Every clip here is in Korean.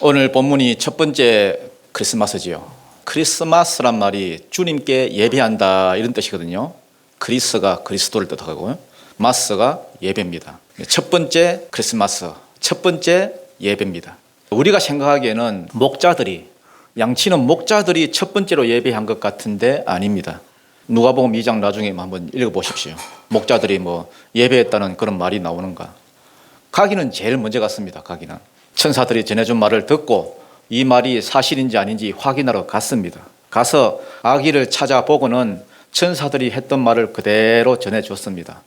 오늘 본문이 첫 번째 크리스마스지요. 크리스마스란 말이 주님께 예배한다 이런 뜻이거든요. 크리스가 그리스도를 뜻하고요. 마스가 예배입니다. 첫 번째 크리스마스, 첫 번째 예배입니다. 우리가 생각하기에는 양치는 목자들이 첫 번째로 예배한 것 같은데 아닙니다. 누가복음 2장 나중에 한번 읽어보십시오. 목자들이 예배했다는 그런 말이 나오는가. 가기는 제일 먼저 갔습니다. 가기는 천사들이 전해준 말을 듣고 이 말이 사실인지 아닌지 확인하러 갔습니다. 가서 아기를 찾아보고는 천사들이 했던 말을 그대로 전해줬습니다.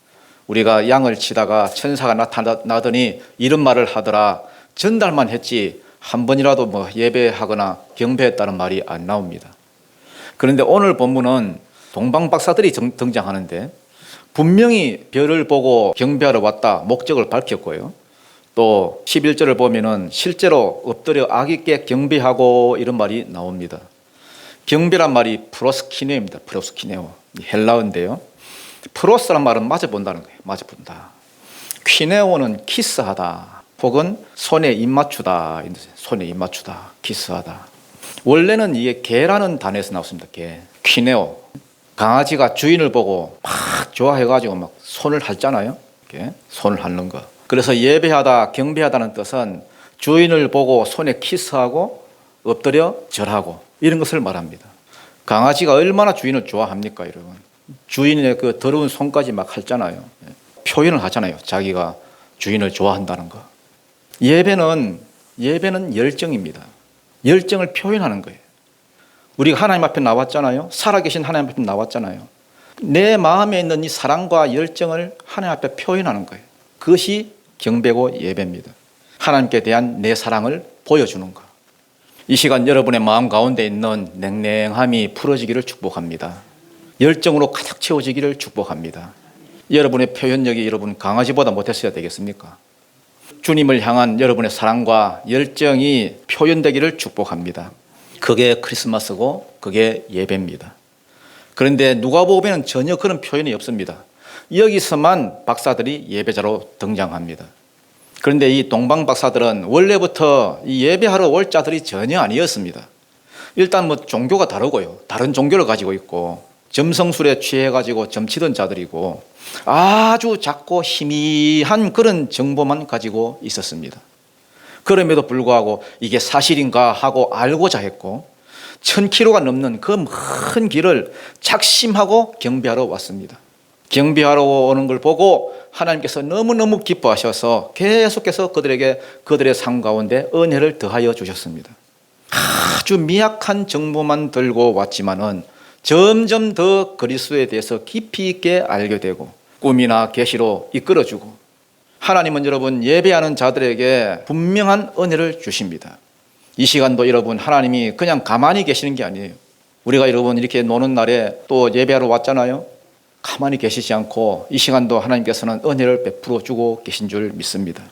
우리가 양을 치다가 천사가 나타나더니 이런 말을 하더라. 전달만 했지 한 번이라도 예배하거나 경배했다는 말이 안 나옵니다. 그런데 오늘 본문은 동방박사들이 등장하는데 분명히 별을 보고 경배하러 왔다 목적을 밝혔고요. 또 11절을 보면은 실제로 엎드려 아기께 경배하고 이런 말이 나옵니다. 경배란 말이 프로스키네오입니다. 프로스키네오. 헬라어인데요. 프로스란 말은 맞아본다는 거예요. 맞아본다. 키네오는 키스하다 혹은 손에 입 맞추다. 손에 입 맞추다. 키스하다. 원래는 이게 개라는 단어에서 나왔습니다. 개. 키네오. 강아지가 주인을 보고 막 좋아해가지고 막 손을 핥잖아요. 이렇게 손을 핥는 거. 그래서 예배하다, 경배하다는 뜻은 주인을 보고 손에 키스하고 엎드려 절하고 이런 것을 말합니다. 강아지가 얼마나 주인을 좋아합니까, 여러분? 주인의 그 더러운 손까지 막 핥잖아요. 표현을 하잖아요. 자기가 주인을 좋아한다는 거. 예배는 열정입니다. 열정을 표현하는 거예요. 우리가 하나님 앞에 나왔잖아요. 살아계신 하나님 앞에 나왔잖아요. 내 마음에 있는 이 사랑과 열정을 하나님 앞에 표현하는 거예요. 그것이 경배고 예배입니다. 하나님께 대한 내 사랑을 보여주는 것. 이 시간 여러분의 마음 가운데 있는 냉랭함이 풀어지기를 축복합니다. 열정으로 가득 채워지기를 축복합니다. 여러분의 표현력이 여러분 강아지보다 못했어야 되겠습니까? 주님을 향한 여러분의 사랑과 열정이 표현되기를 축복합니다. 그게 크리스마스고 그게 예배입니다. 그런데 누가복음에는 전혀 그런 표현이 없습니다. 여기서만 박사들이 예배자로 등장합니다. 그런데 이 동방 박사들은 원래부터 이 예배하러 올 자들이 전혀 아니었습니다. 일단 종교가 다르고요. 다른 종교를 가지고 있고 점성술에 취해가지고 점치던 자들이고 아주 작고 희미한 그런 정보만 가지고 있었습니다. 그럼에도 불구하고 이게 사실인가 하고 알고자 했고 1000km가 넘는 그 먼 길을 작심하고 경배하러 왔습니다. 경배하러 오는 걸 보고 하나님께서 너무너무 기뻐하셔서 계속해서 그들의 삶 가운데 은혜를 더하여 주셨습니다. 아주 미약한 정보만 들고 왔지만은 점점 더 그리스도에 대해서 깊이 있게 알게 되고 꿈이나 계시로 이끌어주고 하나님은 여러분 예배하는 자들에게 분명한 은혜를 주십니다. 이 시간도 여러분 하나님이 그냥 가만히 계시는 게 아니에요. 우리가 여러분 이렇게 노는 날에 또 예배하러 왔잖아요. 가만히 계시지 않고 이 시간도 하나님께서는 은혜를 베풀어 주고 계신 줄 믿습니다.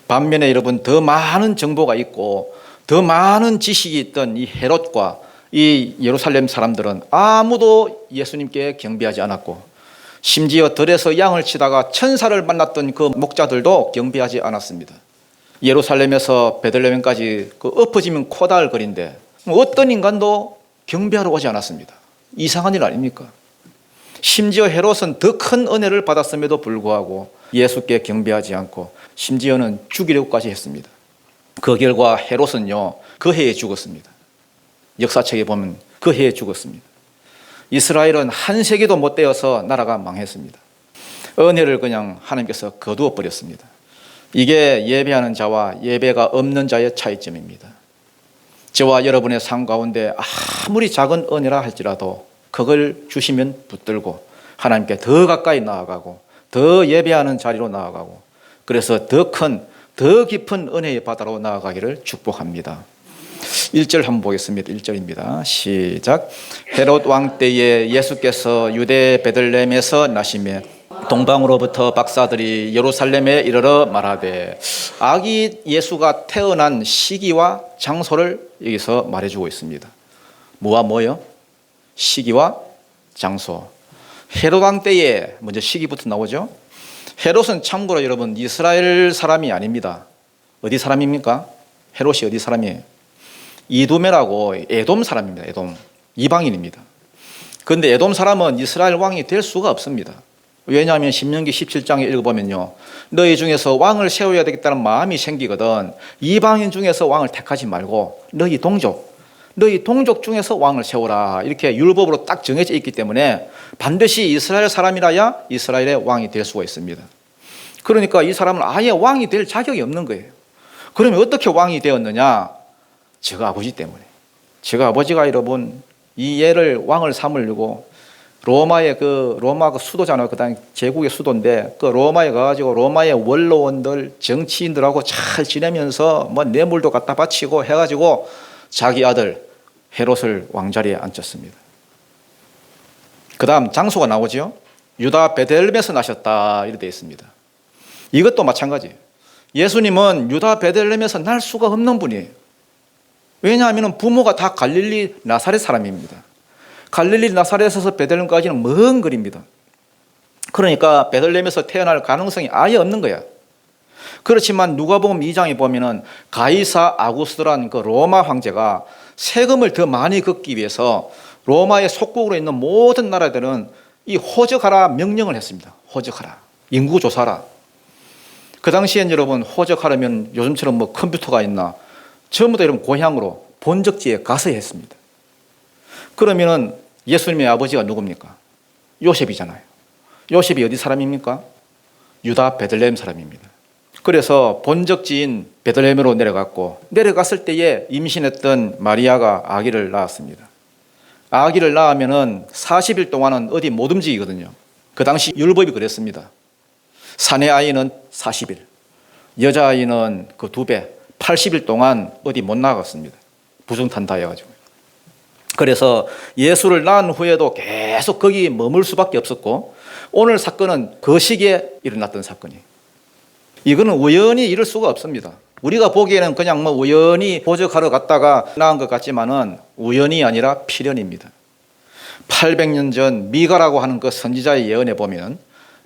반면에 여러분 더 많은 정보가 있고 더 많은 지식이 있던 이 헤롯과 이 예루살렘 사람들은 아무도 예수님께 경배하지 않았고 심지어 들에서 양을 치다가 천사를 만났던 그 목자들도 경배하지 않았습니다. 예루살렘에서 베들레헴까지 그 엎어지면 코다할 거리인데 어떤 인간도 경배하러 오지 않았습니다. 이상한 일 아닙니까? 심지어 헤롯은 더 큰 은혜를 받았음에도 불구하고 예수께 경배하지 않고 심지어는 죽이려고까지 했습니다. 그 결과 헤롯은요 그 해에 죽었습니다. 역사책에 보면 그 해에 죽었습니다. 이스라엘은 한 세기도 못 되어서 나라가 망했습니다. 은혜를 그냥 하나님께서 거두어 버렸습니다. 이게 예배하는 자와 예배가 없는 자의 차이점입니다. 저와 여러분의 삶 가운데 아무리 작은 은혜라 할지라도 그걸 주시면 붙들고 하나님께 더 가까이 나아가고 더 예배하는 자리로 나아가고 그래서 더 큰, 더 깊은 은혜의 바다로 나아가기를 축복합니다. 1절 한번 보겠습니다. 1절입니다. 시작. 헤롯 왕 때에 예수께서 유대 베들레헴에서 나시며 동방으로부터 박사들이 예루살렘에 이르러 말하되 아기 예수가 태어난 시기와 장소를 여기서 말해주고 있습니다. 뭐와 뭐요? 시기와 장소. 헤롯 왕 때에 먼저 시기부터 나오죠. 헤롯은 참고로 여러분 이스라엘 사람이 아닙니다. 어디 사람입니까? 헤롯이 어디 사람이에요? 이두메라고 에돔 사람입니다. 에돔. 이방인입니다. 그런데 에돔 사람은 이스라엘 왕이 될 수가 없습니다. 왜냐하면 신명기 17장에 읽어보면요, 너희 중에서 왕을 세워야 되겠다는 마음이 생기거든 이방인 중에서 왕을 택하지 말고 너희 동족 중에서 왕을 세우라, 이렇게 율법으로 딱 정해져 있기 때문에 반드시 이스라엘 사람이라야 이스라엘의 왕이 될 수가 있습니다. 그러니까 이 사람은 아예 왕이 될 자격이 없는 거예요. 그러면 어떻게 왕이 되었느냐? 제가 아버지 때문에. 제가 아버지가 여러분 이 얘를 왕을 삼으려고 로마 그 수도잖아요. 그 당시 제국의 수도인데 그 로마에 가가지고 로마의 원로원들, 정치인들하고 잘 지내면서 뭐 뇌물도 갖다 바치고 해가지고 자기 아들 헤롯을 왕자리에 앉혔습니다. 그 다음 장소가 나오죠. 유다 베들레헴에서 나셨다 이렇게 되어 있습니다. 이것도 마찬가지예요. 예수님은 유다 베들레헴에서 날 수가 없는 분이에요. 왜냐하면 부모가 다 갈릴리 나사렛 사람입니다. 갈릴리 나사렛에서 베들레헴까지는 먼 거리입니다. 그러니까 베들레헴에서 태어날 가능성이 아예 없는 거야. 그렇지만 누가복음 2장에 보면은 가이사 아구스토라는 그 로마 황제가 세금을 더 많이 걷기 위해서 로마의 속국으로 있는 모든 나라들은 이 호적하라 명령을 했습니다. 호적하라. 인구 조사라. 그 당시엔 여러분 호적하려면 요즘처럼 뭐 컴퓨터가 있나? 전부 다 여러분 고향으로 본적지에 가서 했습니다. 그러면은 예수님의 아버지가 누굽니까? 요셉이잖아요. 요셉이 어디 사람입니까? 유다 베들레헴 사람입니다. 그래서 본적지인 베들레헴으로 내려갔을 때에 임신했던 마리아가 아기를 낳았습니다. 아기를 낳으면은 40일 동안은 어디 못 움직이거든요. 그 당시 율법이 그랬습니다. 사내 아이는 40일, 여자아이는 그 2배, 80일 동안 어디 못 나갔습니다. 부정탄다 해가지고. 그래서 예수를 낳은 후에도 계속 거기 머물 수밖에 없었고, 오늘 사건은 그 시기에 일어났던 사건이에요. 이거는 우연히 이럴 수가 없습니다. 우리가 보기에는 그냥 뭐 우연히 호적하러 갔다가 낳은 것 같지만은 우연이 아니라 필연입니다. 800년 전 미가라고 하는 그 선지자의 예언에 보면,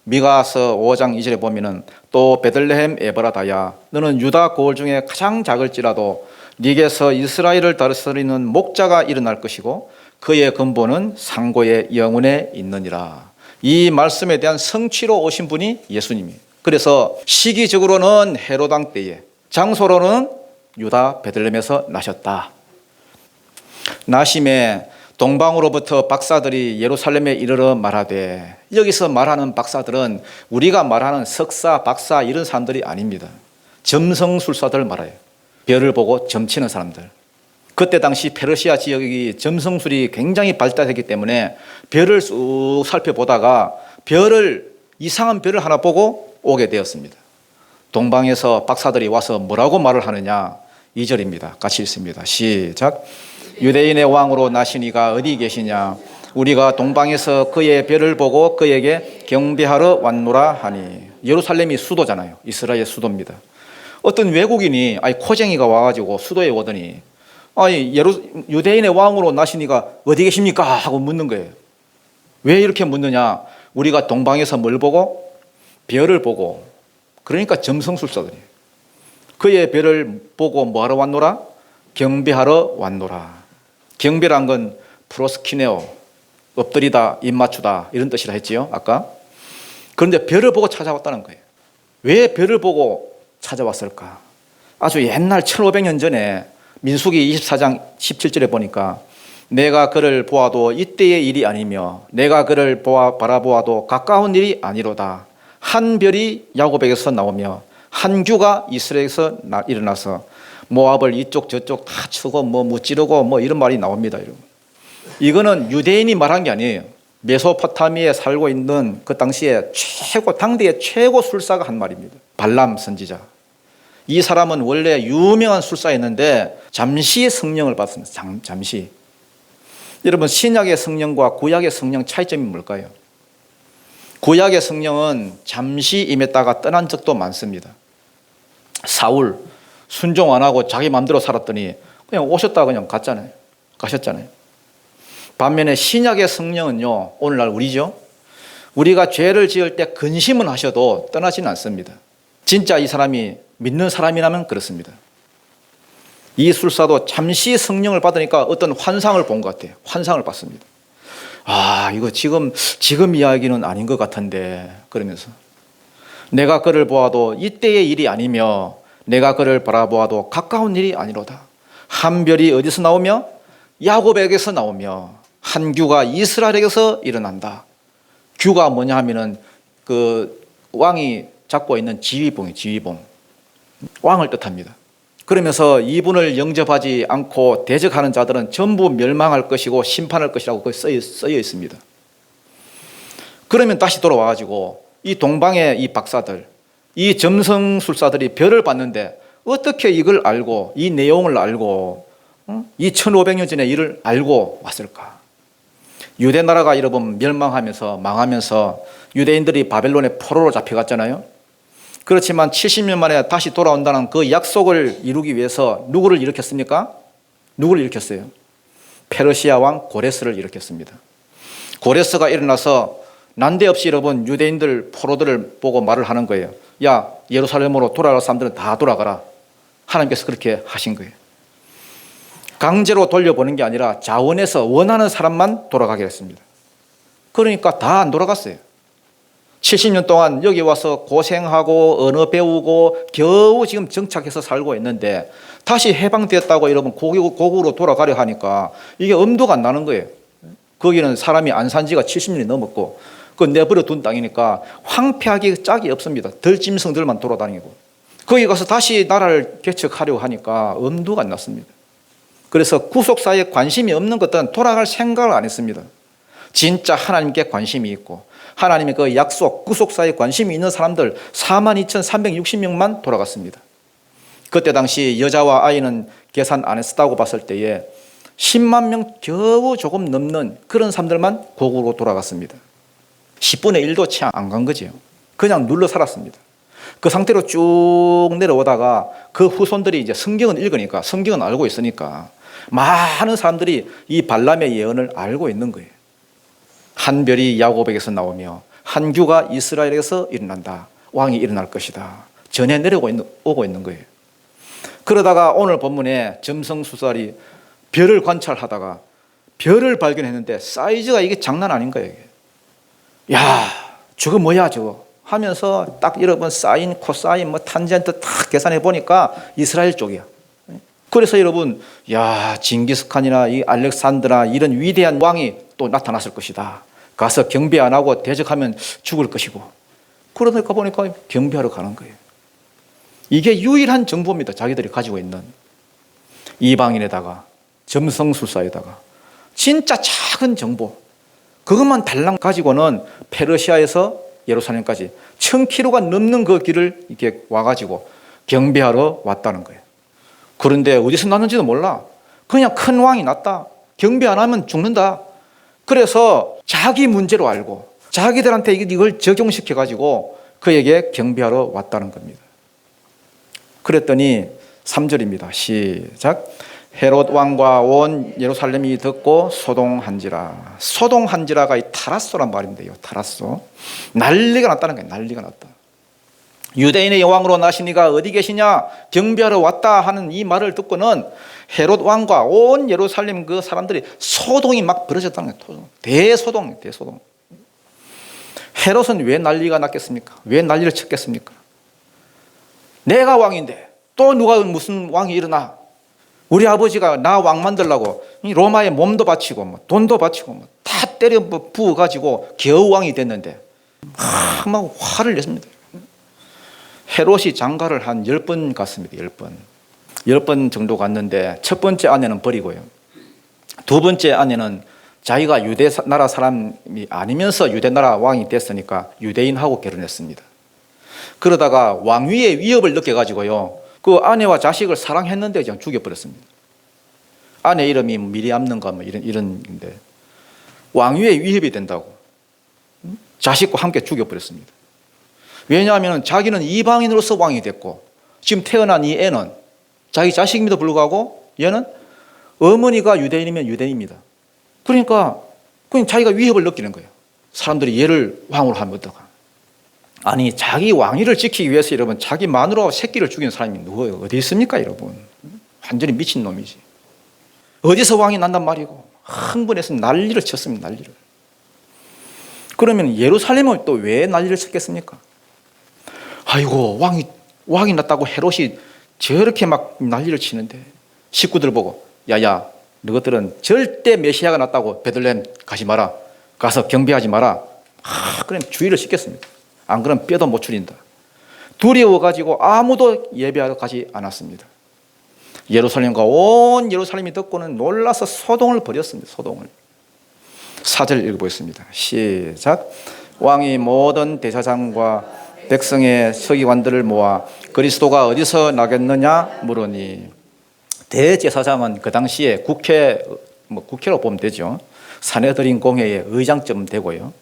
미가서 5장 2절에 보면은 또 베들레헴 에브라다야 너는 유다 고을 중에 가장 작을지라도 네게서 이스라엘을 다스리는 목자가 일어날 것이고 그의 근본은 상고의 영혼에 있느니라. 이 말씀에 대한 성취로 오신 분이 예수님이에요. 그래서 시기적으로는 헤롯 왕 때에, 장소로는 유다 베들레헴에서 나셨다. 나심에 동방으로부터 박사들이 예루살렘에 이르러 말하되, 여기서 말하는 박사들은 우리가 말하는 석사, 박사 이런 사람들이 아닙니다. 점성술사들 말해요. 별을 보고 점치는 사람들. 그때 당시 페르시아 지역이 점성술이 굉장히 발달했기 때문에 별을 쑥 살펴보다가 이상한 별을 하나 보고 오게 되었습니다. 동방에서 박사들이 와서 뭐라고 말을 하느냐? 2절입니다. 같이 읽습니다. 시작. 유대인의 왕으로 나신 이가 어디 계시냐? 우리가 동방에서 그의 별을 보고 그에게 경배하러 왔노라 하니. 예루살렘이 수도잖아요. 이스라엘 수도입니다. 어떤 외국인이 코쟁이가 와가지고 수도에 오더니 유대인의 왕으로 나신 이가 어디 계십니까? 하고 묻는 거예요. 왜 이렇게 묻느냐? 우리가 동방에서 뭘 보고? 별을 보고. 그러니까 점성술사들이에요. 그의 별을 보고 뭐하러 왔노라? 경배하러 왔노라. 경배란 건 프로스키네오, 엎드리다, 입 맞추다 이런 뜻이라 했지요 아까. 그런데 별을 보고 찾아왔다는 거예요. 왜 별을 보고 찾아왔을까? 아주 옛날 1500년 전에 민수기 24장 17절에 보니까 내가 그를 보아도 이때의 일이 아니며 내가 그를 바라보아도 가까운 일이 아니로다. 한 별이 야곱에게서 나오며 한 규가 이스라엘에서 일어나서 모압을 이쪽 저쪽 다 치고 무찌르고 이런 말이 나옵니다. 이거는 유대인이 말한 게 아니에요. 메소포타미아에 살고 있는 그 당시에 당대의 최고 술사가 한 말입니다. 발람 선지자. 이 사람은 원래 유명한 술사였는데 잠시 성령을 받습니다. 잠시. 여러분, 신약의 성령과 구약의 성령 차이점이 뭘까요? 구약의 성령은 잠시 임했다가 떠난 적도 많습니다. 사울 순종 안 하고 자기 마음대로 살았더니 그냥 오셨다가 그냥 가셨잖아요. 반면에 신약의 성령은요, 오늘날 우리죠. 우리가 죄를 지을 때 근심은 하셔도 떠나지는 않습니다. 진짜 이 사람이 믿는 사람이라면 그렇습니다. 이 술사도 잠시 성령을 받으니까 어떤 환상을 본 것 같아요. 환상을 봤습니다. 이거 지금 이야기는 아닌 것 같은데, 그러면서 내가 그를 보아도 이때의 일이 아니며 내가 그를 바라보아도 가까운 일이 아니로다. 한 별이 어디서 나오며 야곱에게서 나오며 한 규가 이스라엘에게서 일어난다. 규가 뭐냐 하면은 그 왕이 잡고 있는 지휘봉이 지휘봉, 왕을 뜻합니다. 그러면서 이분을 영접하지 않고 대적하는 자들은 전부 멸망할 것이고 심판할 것이라고 거기 쓰여 있습니다. 그러면 다시 돌아와가지고 이 동방의 이 박사들, 이 점성술사들이 별을 봤는데 어떻게 이걸 알고 이 내용을 알고 이 1500년 전의 일을 알고 왔을까? 유대 나라가 여러분 멸망하면서 망하면서 유대인들이 바벨론의 포로로 잡혀갔잖아요. 그렇지만 70년 만에 다시 돌아온다는 그 약속을 이루기 위해서 누구를 일으켰습니까? 누구를 일으켰어요? 페르시아 왕 고레스를 일으켰습니다. 고레스가 일어나서 난데없이 여러분 유대인들 포로들을 보고 말을 하는 거예요. 야, 예루살렘으로 돌아갈 사람들은 다 돌아가라. 하나님께서 그렇게 하신 거예요. 강제로 돌려보는 게 아니라 자원해서 원하는 사람만 돌아가게 했습니다. 그러니까 다 안 돌아갔어요. 70년 동안 여기 와서 고생하고 언어 배우고 겨우 지금 정착해서 살고 있는데 다시 해방되었다고 여러분 고국으로 돌아가려 하니까 이게 엄두가 안 나는 거예요. 거기는 사람이 안 산 지가 70년이 넘었고 그 내버려 둔 땅이니까 황폐하기 짝이 없습니다. 덜짐승들만 돌아다니고 거기 가서 다시 나라를 개척하려고 하니까 엄두가 안 났습니다. 그래서 구속사에 관심이 없는 것들은 돌아갈 생각을 안 했습니다. 진짜 하나님께 관심이 있고 하나님의 그 약속, 구속사에 관심이 있는 사람들 42,360명만 돌아갔습니다. 그때 당시 여자와 아이는 계산 안 했다고 봤을 때에 10만 명 겨우 조금 넘는 그런 사람들만 고국으로 돌아갔습니다. 10분의 1도 채 안 간 거죠. 그냥 눌러 살았습니다. 그 상태로 쭉 내려오다가 그 후손들이 이제 성경은 읽으니까 성경은 알고 있으니까 많은 사람들이 이 발람의 예언을 알고 있는 거예요. 한 별이 야곱에게서 나오며 한 규가 이스라엘에게서 일어난다. 왕이 일어날 것이다. 전해 오고 있는 거예요. 그러다가 오늘 본문에 점성술사들이 별을 관찰하다가 별을 발견했는데 사이즈가 이게 장난 아닌 거예요. 야, 저거 뭐야 저거 하면서 딱 여러분 사인, 코사인, 뭐 탄젠트 딱 계산해 보니까 이스라엘 쪽이야. 그래서 여러분, 야, 징기스칸이나 이 알렉산드나 이런 위대한 왕이 또 나타났을 것이다. 가서 경배 안 하고 대적하면 죽을 것이고. 그러니까 보니까 경배하러 가는 거예요. 이게 유일한 정보입니다. 자기들이 가지고 있는. 이방인에다가 점성술사에다가 진짜 작은 정보. 그것만 달랑 가지고는 페르시아에서 예루살렘까지 1000km가 넘는 그 길을 이렇게 와가지고 경배하러 왔다는 거예요. 그런데 어디서 났는지도 몰라. 그냥 큰 왕이 났다. 경배 안 하면 죽는다. 그래서 자기 문제로 알고 자기들한테 이걸 적용시켜가지고 그에게 경배하러 왔다는 겁니다. 그랬더니 3절입니다. 시작. 헤롯 왕과 온 예루살렘이 듣고 소동한지라. 소동한지라가 이 타라소란 말인데요. 타라소. 난리가 났다는 거예요. 난리가 났다. 유대인의 여왕으로 나신 이가 어디 계시냐 경배하러 왔다 하는 이 말을 듣고는 헤롯 왕과 온 예루살렘 그 사람들이 소동이 막 벌어졌다는 거예요. 대소동. 헤롯은 왜 난리가 났겠습니까? 왜 난리를 쳤겠습니까? 내가 왕인데 또 누가 무슨 왕이 일어나? 우리 아버지가 나 왕 만들려고 로마에 몸도 바치고 뭐 돈도 바치고 뭐 다 때려 부어가지고 겨우 왕이 됐는데 막 화를 냈습니다. 헤롯이 장가를 한 10번 갔습니다. 10번. 10번 정도 갔는데 첫 번째 아내는 버리고요. 두 번째 아내는 자기가 유대 나라 사람이 아니면서 유대 나라 왕이 됐으니까 유대인하고 결혼했습니다. 그러다가 왕위의 위협을 느껴가지고요. 그 아내와 자식을 사랑했는데 그냥 죽여버렸습니다. 아내 이름이 미리암는가 뭐 이런데 왕위의 위협이 된다고 자식과 함께 죽여버렸습니다. 왜냐하면 자기는 이방인으로서 왕이 됐고 지금 태어난 이 애는 자기 자식임에도 불구하고 얘는 어머니가 유대인이면 유대인입니다. 그러니까 그냥 자기가 위협을 느끼는 거예요. 사람들이 얘를 왕으로 하면 어떡하. 아니 자기 왕위를 지키기 위해서 여러분 자기 마누라와 새끼를 죽이는 사람이 누구예요? 어디 있습니까 여러분? 완전히 미친 놈이지. 어디서 왕이 난단 말이고 흥분해서 난리를 쳤습니다. 난리를. 그러면 예루살렘은 또 왜 난리를 쳤겠습니까? 아이고 왕이 났다고 헤롯이 저렇게 막 난리를 치는데 식구들 보고 야야 너희들은 절대 메시아가 났다고 베들레헴 가지 마라. 가서 경배하지 마라. 그럼 주의를 시켰습니다. 안 그러면 뼈도 못 추린다. 두려워가지고 아무도 예배하러 가지 않았습니다. 예루살렘과 온 예루살렘이 듣고는 놀라서 소동을 벌였습니다. 소동을. 4절 읽어보겠습니다. 시작. 왕이 모든 대사장과 백성의 서기관들을 모아 그리스도가 어디서 나겠느냐 물으니, 대제사장은 그 당시에 국회로 보면 되죠. 사내들인 공회의 의장쯤 되고요.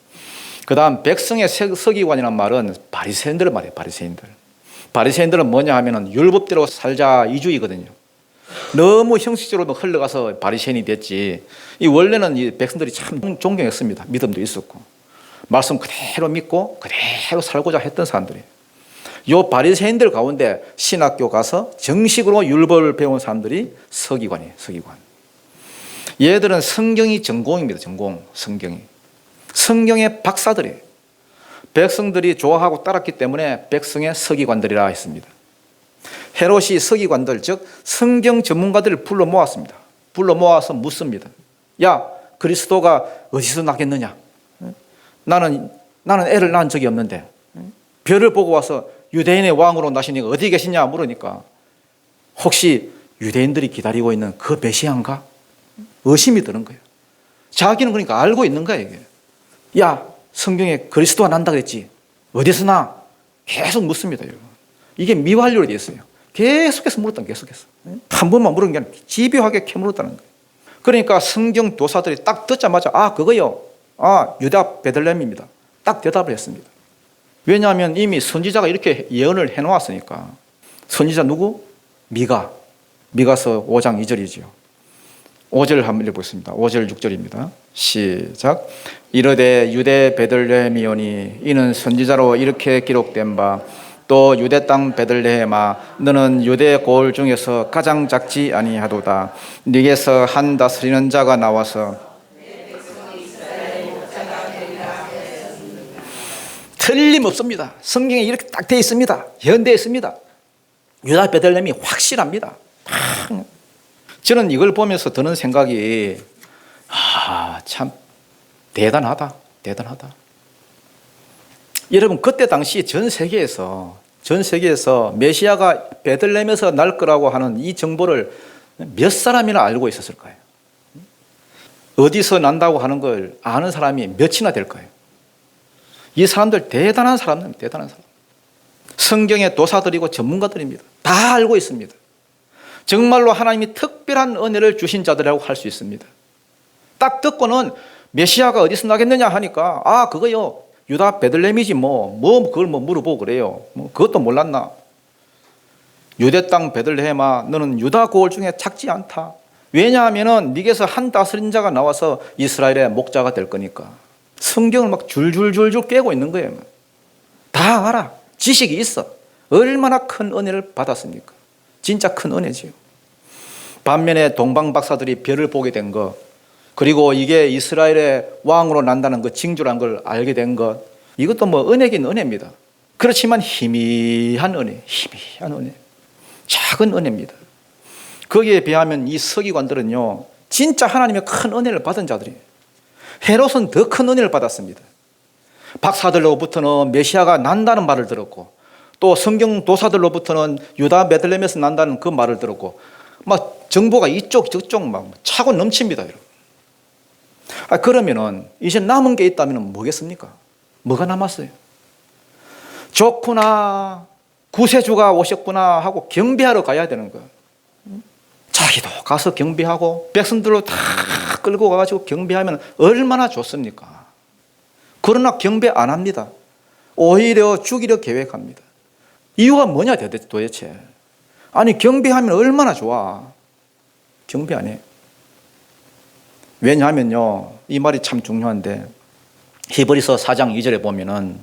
그 다음 백성의 서기관이라는 말은 바리새인들 말이에요. 바리새인들은 뭐냐 하면은 율법대로 살자 이주의거든요. 너무 형식적으로 흘러가서 바리새인이 됐지. 이 원래는 이 백성들이 참 존경했습니다. 믿음도 있었고 말씀 그대로 믿고 그대로 살고자 했던 사람들이에요. 요 바리새인들 가운데 신학교 가서 정식으로 율법을 배운 사람들이 서기관이에요. 서기관. 얘들은 성경이 전공입니다. 전공. 성경의 박사들이에요. 백성들이 좋아하고 따랐기 때문에 백성의 서기관들이라 했습니다. 헤롯이 서기관들, 즉 성경 전문가들을 불러 모았습니다. 불러 모아서 묻습니다. 야, 그리스도가 어디서 나겠느냐? 나는 애를 낳은 적이 없는데 별을 보고 와서 유대인의 왕으로 나시니까 어디 계시냐 물으니까 혹시 유대인들이 기다리고 있는 그 메시아인가? 의심이 드는 거예요. 자기는 그러니까 알고 있는 거예요. 이게. 야, 성경에 그리스도가 난다 그랬지. 어디서 나? 계속 묻습니다. 여러분. 이게 미완료로 되어 있어요. 계속해서 물었다. 계속해서. 한 번만 물은 게 아니라 집요하게 캐물었다는 거예요. 그러니까 성경 교사들이 딱 듣자마자 그거요. 유다 베들레헴입니다. 딱 대답을 했습니다. 왜냐하면 이미 선지자가 이렇게 예언을 해놓았으니까. 선지자 누구? 미가서 5장 2절이죠. 5절 한번 읽어보겠습니다. 5절 6절입니다. 시작. 이르되 유대 베들레헴이오니 이는 선지자로 이렇게 기록된 바 또 유대 땅 베들레헴아 너는 유대 고을 중에서 가장 작지 아니하도다. 네게서 한 다스리는 자가 나와서 틀림없습니다. 성경에 이렇게 딱 되어 있습니다. 예언되어 있습니다. 유다 베들레헴이 확실합니다. 저는 이걸 보면서 드는 생각이 참 대단하다. 여러분 그때 당시 전 세계에서 메시아가 베들레헴에서 날 거라고 하는 이 정보를 몇 사람이나 알고 있었을까요? 어디서 난다고 하는 걸 아는 사람이 몇이나 될까요? 이 사람들 대단한 사람입니다. 대단한 사람. 성경의 도사들이고 전문가들입니다. 다 알고 있습니다. 정말로 하나님이 특별한 은혜를 주신 자들이라고 할 수 있습니다. 딱 듣고는 메시아가 어디서 나겠느냐 하니까 그거요 유다 베들레헴이지 그걸 물어보고 그래요. 그것도 몰랐나? 유대 땅 베들레헴아 너는 유다 고을 중에 작지 않다. 왜냐하면은 네게서 한 다스린 자가 나와서 이스라엘의 목자가 될 거니까. 성경을 막 줄줄줄줄 깨고 있는 거예요. 다 알아. 지식이 있어. 얼마나 큰 은혜를 받았습니까? 진짜 큰 은혜지요. 반면에 동방 박사들이 별을 보게 된 것, 그리고 이게 이스라엘의 왕으로 난다는 그 징조란 걸 알게 된 것, 이것도 은혜긴 은혜입니다. 그렇지만 희미한 은혜, 작은 은혜입니다. 거기에 비하면 이 서기관들은요, 진짜 하나님의 큰 은혜를 받은 자들이에요. 헤롯은 더 큰 은혜를 받았습니다. 박사들로부터는 메시아가 난다는 말을 들었고, 또 성경 도사들로부터는 유다 베들레헴에서 난다는 그 말을 들었고, 막 정보가 이쪽 저쪽 막 차고 넘칩니다. 그러면은 이제 남은 게 있다면 뭐겠습니까? 뭐가 남았어요? 좋구나, 구세주가 오셨구나 하고 경배하러 가야 되는 거예요. 자기도 가서 경배하고 백성들로 다 끌고 가가지고 경배하면 얼마나 좋습니까? 그러나 경배 안 합니다. 오히려 죽이려 계획합니다. 이유가 뭐냐 도대체? 아니 경배하면 얼마나 좋아. 경배 안 해. 왜냐하면요, 이 말이 참 중요한데 히브리서 4장 2절에 보면은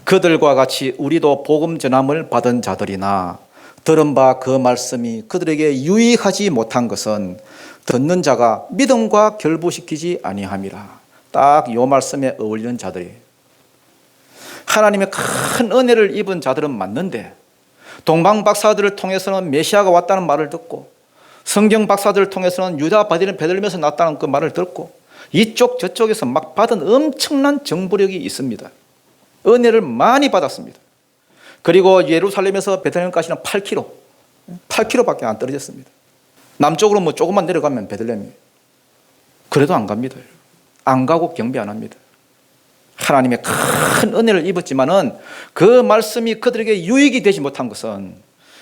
그들과 같이 우리도 복음 전함을 받은 자들이나 들은 바 그 말씀이 그들에게 유익하지 못한 것은 듣는 자가 믿음과 결부시키지 아니함이라. 딱 이 말씀에 어울리는 자들이, 하나님의 큰 은혜를 입은 자들은 맞는데 동방 박사들을 통해서는 메시아가 왔다는 말을 듣고, 성경 박사들을 통해서는 유다 베들레헴에서 났다는 그 말을 듣고, 이쪽 저쪽에서 막 받은 엄청난 정보력이 있습니다. 은혜를 많이 받았습니다. 그리고 예루살렘에서 베들레헴까지는 8km밖에 안 떨어졌습니다. 남쪽으로 뭐 조금만 내려가면 베들레헴이에요. 그래도 안 갑니다. 안 가고 경배 안 합니다. 하나님의 큰 은혜를 입었지만은 그 말씀이 그들에게 유익이 되지 못한 것은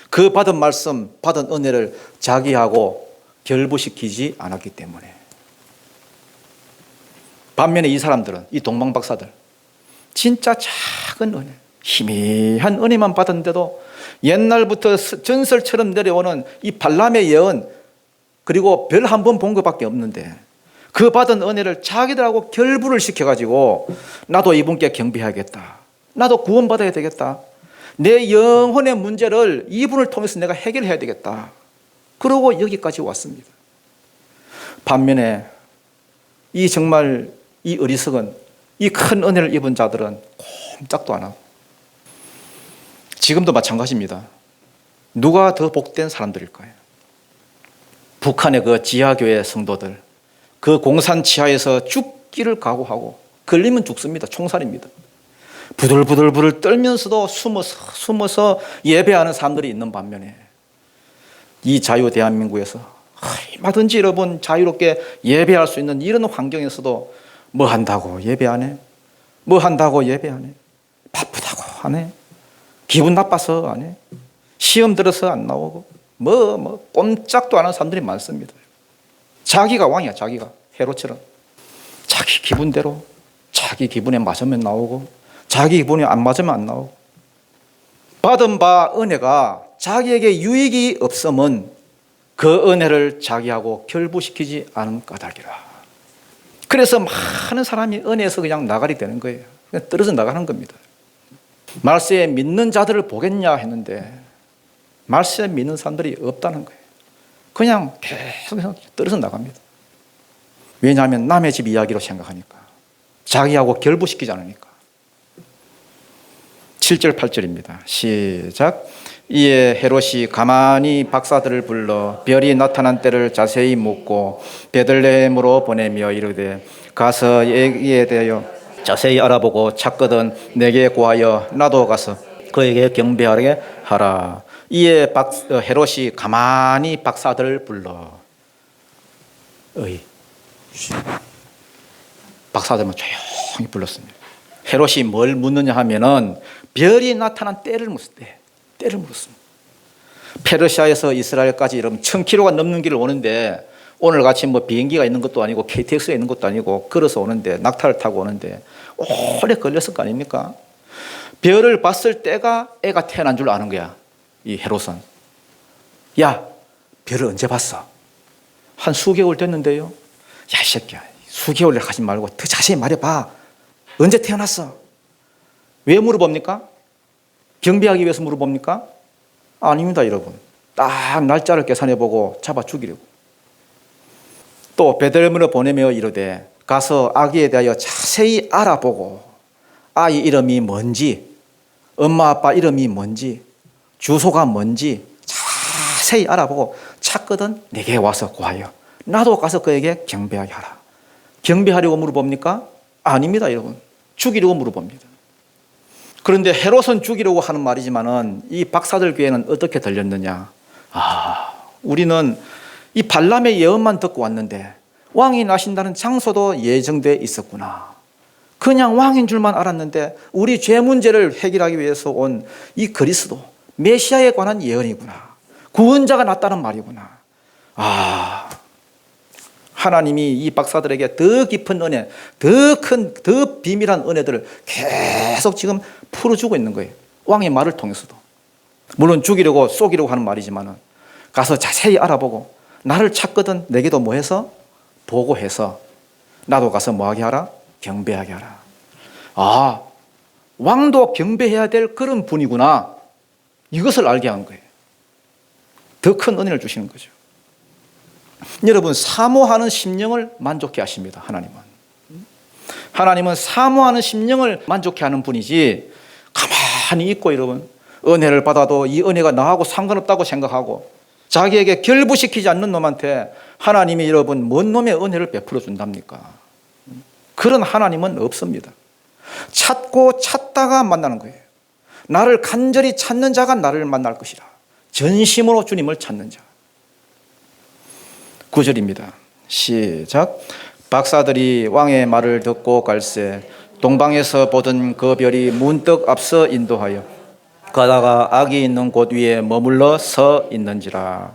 그 받은 말씀, 받은 은혜를 자기하고 결부시키지 않았기 때문에. 반면에 이 사람들은, 이 동방 박사들, 진짜 작은 은혜, 희미한 은혜만 받았는데도 옛날부터 전설처럼 내려오는 이 발람의 예언, 그리고 별 한 번 본 것밖에 없는데 그 받은 은혜를 자기들하고 결부를 시켜가지고 나도 이분께 경배해야겠다, 나도 구원받아야 되겠다, 내 영혼의 문제를 이분을 통해서 내가 해결해야 되겠다, 그러고 여기까지 왔습니다. 반면에 이 정말 이 어리석은, 이 큰 은혜를 입은 자들은 꼼짝도 안 하고, 지금도 마찬가지입니다. 누가 더 복된 사람들일까요? 북한의 그 지하교회 성도들, 그 공산 지하에서 죽기를 각오하고, 걸리면 죽습니다. 총살입니다. 부들부들 떨면서도 숨어서 예배하는 사람들이 있는 반면에 이 자유 대한민국에서 얼마든지 여러분 자유롭게 예배할 수 있는 이런 환경에서도 뭐 한다고 예배 안 해? 뭐 한다고 예배 안 해? 바쁘다고 안 해? 기분 나빠서 안 해? 시험 들어서 안 나오고 뭐 꼼짝도 안 하는 사람들이 많습니다. 자기가 왕이야. 자기가 헤롯처럼 자기 기분대로, 자기 기분에 맞으면 나오고 자기 기분에 안 맞으면 안 나오고, 받은 바 은혜가 자기에게 유익이 없으면 그 은혜를 자기하고 결부시키지 않은 까닭이라. 그래서 많은 사람이 은혜에서 그냥 나가리 되는 거예요. 그냥 떨어져 나가는 겁니다. 말세에 믿는 자들을 보겠냐 했는데 말세에 믿는 사람들이 없다는 거예요. 그냥 계속 떨어져 나갑니다. 왜냐하면 남의 집 이야기로 생각하니까, 자기하고 결부시키지 않으니까. 7절 8절입니다. 시작. 이에 헤롯이 가만히 박사들을 불러 별이 나타난 때를 자세히 묻고 베들레헴으로 보내며 이르되 가서 여기에 대하여 자세히 알아보고 찾거든 내게 구하여 나도 가서 그에게 경배하게 하라. 이에 헤롯이 가만히 박사들을 불러. 박사들은 조용히 불렀습니다. 헤롯이 뭘 묻느냐 하면은 별이 나타난 때를 묻었대. 때를 물었습니다. 페르시아에서 이스라엘까지 여러분 1000km가 넘는 길을 오는데, 오늘 같이 뭐 비행기가 있는 것도 아니고 KTX가 있는 것도 아니고 걸어서 오는데, 낙타를 타고 오는데 오래 걸렸을 거 아닙니까? 별을 봤을 때가 애가 태어난 줄 아는 거야. 이 헤롯은. 야, 별을 언제 봤어? 한 수개월 됐는데요. 야, 이 새끼야, 수개월 하지 말고 더 자세히 말해봐. 언제 태어났어? 왜 물어봅니까? 경배하기 위해서 물어봅니까? 아닙니다, 여러분. 딱 날짜를 계산해보고 잡아 죽이려고. 또 베들레헴으로 보내며 이르되 가서 아기에 대하여 자세히 알아보고 아이 이름이 뭔지, 엄마 아빠 이름이 뭔지, 주소가 뭔지 자세히 알아보고 찾거든 내게 와서 구하여 나도 가서 그에게 경배하게 하라. 경배하려고 물어봅니까? 아닙니다, 여러분. 죽이려고 물어봅니다. 그런데 헤롯은 죽이려고 하는 말이지만은 이 박사들 귀에는 어떻게 들렸느냐? 우리는 이 발람의 예언만 듣고 왔는데 왕이 나신다는 장소도 예정돼 있었구나. 그냥 왕인 줄만 알았는데 우리 죄 문제를 해결하기 위해서 온 이 그리스도 메시아에 관한 예언이구나. 구원자가 났다는 말이구나. 하나님이 이 박사들에게 더 깊은 은혜, 더 비밀한 은혜들을 계속 지금 풀어주고 있는 거예요. 왕의 말을 통해서도. 물론 죽이려고 쏘기려고 하는 말이지만은 가서 자세히 알아보고 나를 찾거든 내게도 뭐 해서 보고해서 나도 가서 뭐 하게 하라? 경배하게 하라. 왕도 경배해야 될 그런 분이구나. 이것을 알게 한 거예요. 더 큰 은혜를 주시는 거죠. 여러분, 사모하는 심령을 만족해 하십니다. 하나님은 사모하는 심령을 만족해 하는 분이지, 가만히 있고 여러분 은혜를 받아도 이 은혜가 나하고 상관없다고 생각하고 자기에게 결부시키지 않는 놈한테 하나님이 여러분 뭔 놈의 은혜를 베풀어 준답니까? 그런 하나님은 없습니다. 찾고 찾다가 만나는 거예요. 나를 간절히 찾는 자가 나를 만날 것이라. 전심으로 주님을 찾는 자. 9절입니다. 시작. 박사들이 왕의 말을 듣고 갈새 동방에서 보던 그 별이 문득 앞서 인도하여 가다가 악이 있는 곳 위에 머물러 서 있는지라.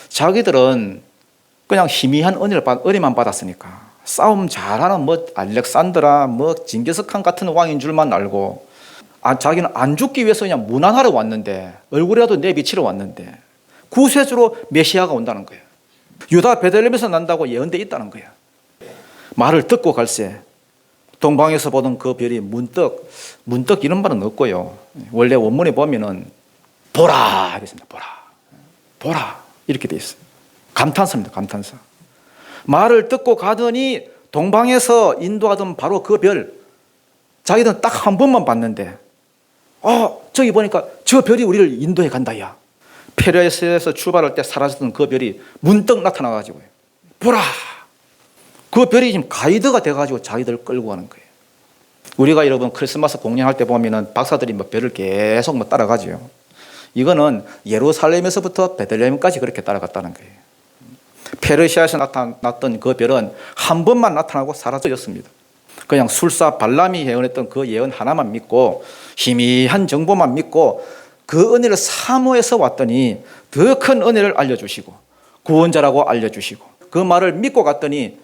자기들은 그냥 희미한 은혜만 받았으니까 싸움 잘하는 알렉산드라 징기스칸 같은 왕인 줄만 알고, 자기는 안 죽기 위해서 그냥 문안하러 왔는데, 얼굴이라도 내비치러 왔는데 구세주로 메시아가 온다는 거예요. 유다 베들레헴에서 난다고 예언돼 있다는 거예요. 말을 듣고 갈새 동방에서 보던 그 별이 문득 이런 말은 없고요. 원래 원문에 보면은 보라 이랬습니다. 보라 이렇게 돼 있어요. 감탄사입니다. 감탄사. 말을 듣고 가더니 동방에서 인도하던 바로 그 별, 자기들은 딱 한 번만 봤는데, 저기 보니까 저 별이 우리를 인도해 간다야. 페르시아에서 출발할 때 사라졌던 그 별이 문득 나타나가지고, 보라. 그 별이 지금 가이드가 돼가지고 자기들을 끌고 가는 거예요. 우리가 여러분 크리스마스 공연할 때 보면은 박사들이 별을 계속 따라가죠. 이거는 예루살렘에서부터 베들레헴까지 그렇게 따라갔다는 거예요. 페르시아에서 나타났던 그 별은 한 번만 나타나고 사라졌습니다. 그냥 술사 발람이 예언했던 그 예언 하나만 믿고 희미한 정보만 믿고 그 은혜를 사모해서 왔더니 더 큰 은혜를 알려주시고 구원자라고 알려주시고, 그 말을 믿고 갔더니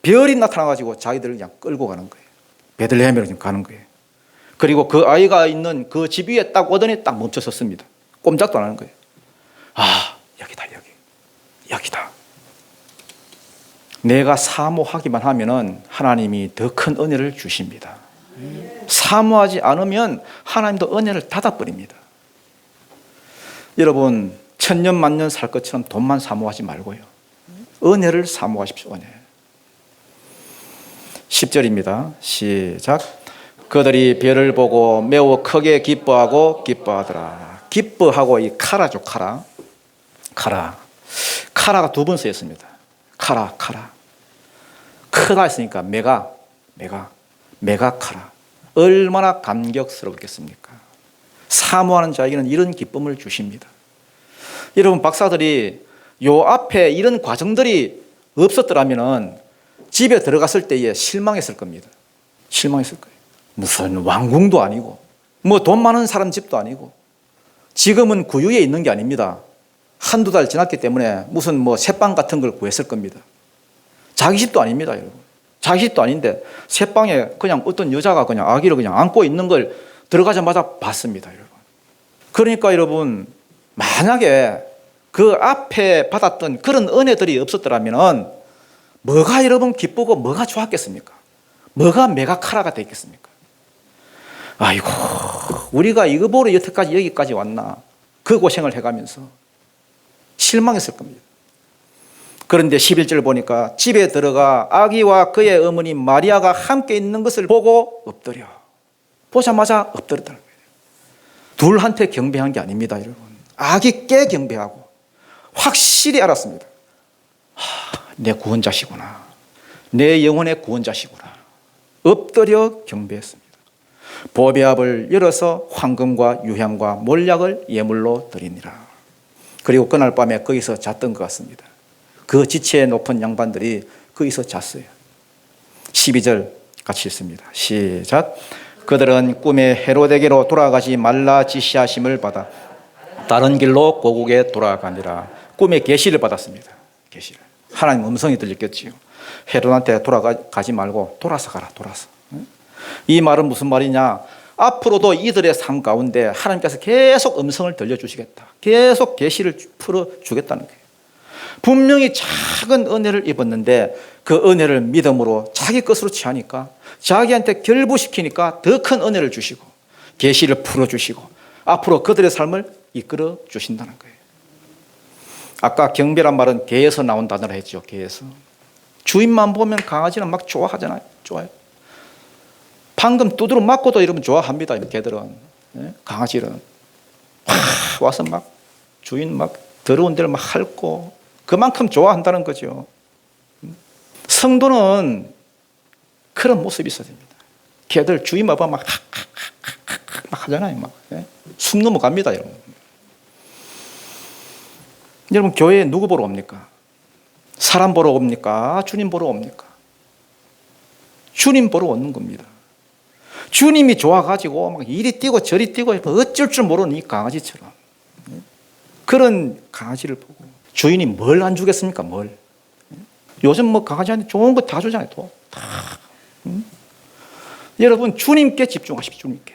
별이 나타나가지고 자기들을 그냥 끌고 가는 거예요. 베들레헴으로 가는 거예요. 그리고 그 아이가 있는 그 집 위에 딱 오더니 딱 멈춰 섰습니다. 꼼짝도 안 하는 거예요. 여기다. 내가 사모하기만 하면은 하나님이 더 큰 은혜를 주십니다. 사모하지 않으면 하나님도 은혜를 닫아버립니다. 여러분, 천년 만년 살 것처럼 돈만 사모하지 말고요, 은혜를 사모하십시오. 은혜. 10절입니다. 시작. 그들이 별을 보고 매우 크게 기뻐하더라. 기뻐하고, 이 카라죠. 카라가 두 번 쓰였습니다. 카라. 크다 했으니까 메가 카라. 얼마나 감격스럽겠습니까? 사모하는 자에게는 이런 기쁨을 주십니다. 여러분, 박사들이 요 앞에 이런 과정들이 없었더라면 집에 들어갔을 때에 실망했을 겁니다. 실망했을 거예요. 무슨 왕궁도 아니고 돈 많은 사람 집도 아니고, 지금은 구유에 있는 게 아닙니다. 한두 달 지났기 때문에 무슨 새빵 같은 걸 구했을 겁니다. 자기 집도 아닙니다, 여러분. 자기 집도 아닌데 새빵에 그냥 어떤 여자가 그냥 아기를 그냥 안고 있는 걸 들어가자마자 봤습니다, 여러분. 그러니까 여러분, 만약에 그 앞에 받았던 그런 은혜들이 없었더라면 뭐가 여러분 기쁘고 뭐가 좋았겠습니까? 뭐가 메가카라가 됐겠습니까? 아이고, 우리가 이거 보러 여기까지 왔나? 그 고생을 해가면서 실망했을 겁니다. 그런데 11절 보니까 집에 들어가 아기와 그의 어머니 마리아가 함께 있는 것을 보고 엎드려. 보자마자 엎드렸다는 거예요. 둘한테 경배한 게 아닙니다, 여러분. 아기께 경배하고 확실히 알았습니다. 내 구원자시구나. 내 영혼의 구원자시구나. 엎드려 경배했습니다. 보배압을 열어서 황금과 유향과 몰약을 예물로 드리니라. 그리고 그날 밤에 거기서 잤던 것 같습니다. 그 지체 높은 양반들이 거기서 잤어요. 12절 같이 읽습니다. 시작. 그들은 꿈에 헤로데게로 돌아가지 말라 지시하심을 받아 다른 길로 고국에 돌아가니라. 꿈에 계시를 받았습니다. 계시를. 하나님 음성이 들렸겠지요. 헤롯한테 돌아가지 말고 돌아서 가라. 돌아서. 이 말은 무슨 말이냐? 앞으로도 이들의 삶 가운데 하나님께서 계속 음성을 들려주시겠다. 계속 계시를 풀어주겠다는 거예요. 분명히 작은 은혜를 입었는데 그 은혜를 믿음으로 자기 것으로 취하니까, 자기한테 결부시키니까 더 큰 은혜를 주시고 계시를 풀어주시고 앞으로 그들의 삶을 이끌어 주신다는 거예요. 아까 경배란 말은 개에서 나온 단어라 했죠. 개에서. 주인만 보면 강아지는 막 좋아하잖아요. 좋아요. 방금 두드러 맞고도 이러면 좋아합니다. 개들은. 강아지는. 와서 막 주인 막 더러운 데를 막 핥고 그만큼 좋아한다는 거죠. 성도는 그런 모습이 있어야 됩니다. 개들 주인만 보면 막 하잖아요. 막. 숨 넘어갑니다. 여러분. 여러분 교회에 누구 보러 옵니까? 사람 보러 옵니까? 주님 보러 옵니까? 주님 보러 오는 겁니다. 주님이 좋아가지고 막 이리 뛰고 저리 뛰고 어쩔 줄 모르는 이 강아지처럼 그런 강아지를 보고 주인이 뭘 안 주겠습니까? 뭘? 요즘 뭐 강아지한테 좋은 거 다 주잖아요. 또. 다. 여러분 주님께 집중하십시오. 주님께.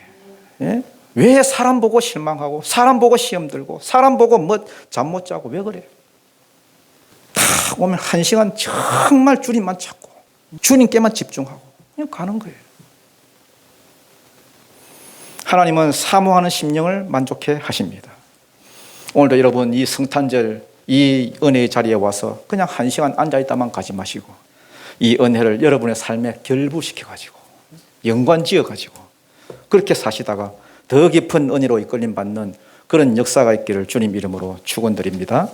왜 사람 보고 실망하고 사람 보고 시험 들고 사람 보고 뭐 잠 못 자고 왜 그래? 다 오면 1시간 정말 주님만 찾고 주님께만 집중하고 그냥 가는 거예요. 하나님은 사모하는 심령을 만족해 하십니다. 오늘도 여러분 이 성탄절 이 은혜의 자리에 와서 그냥 1시간 앉아있다만 가지 마시고 이 은혜를 여러분의 삶에 결부시켜가지고 연관지어가지고 그렇게 사시다가 더 깊은 은혜로 이끌림 받는 그런 역사가 있기를 주님 이름으로 축원드립니다.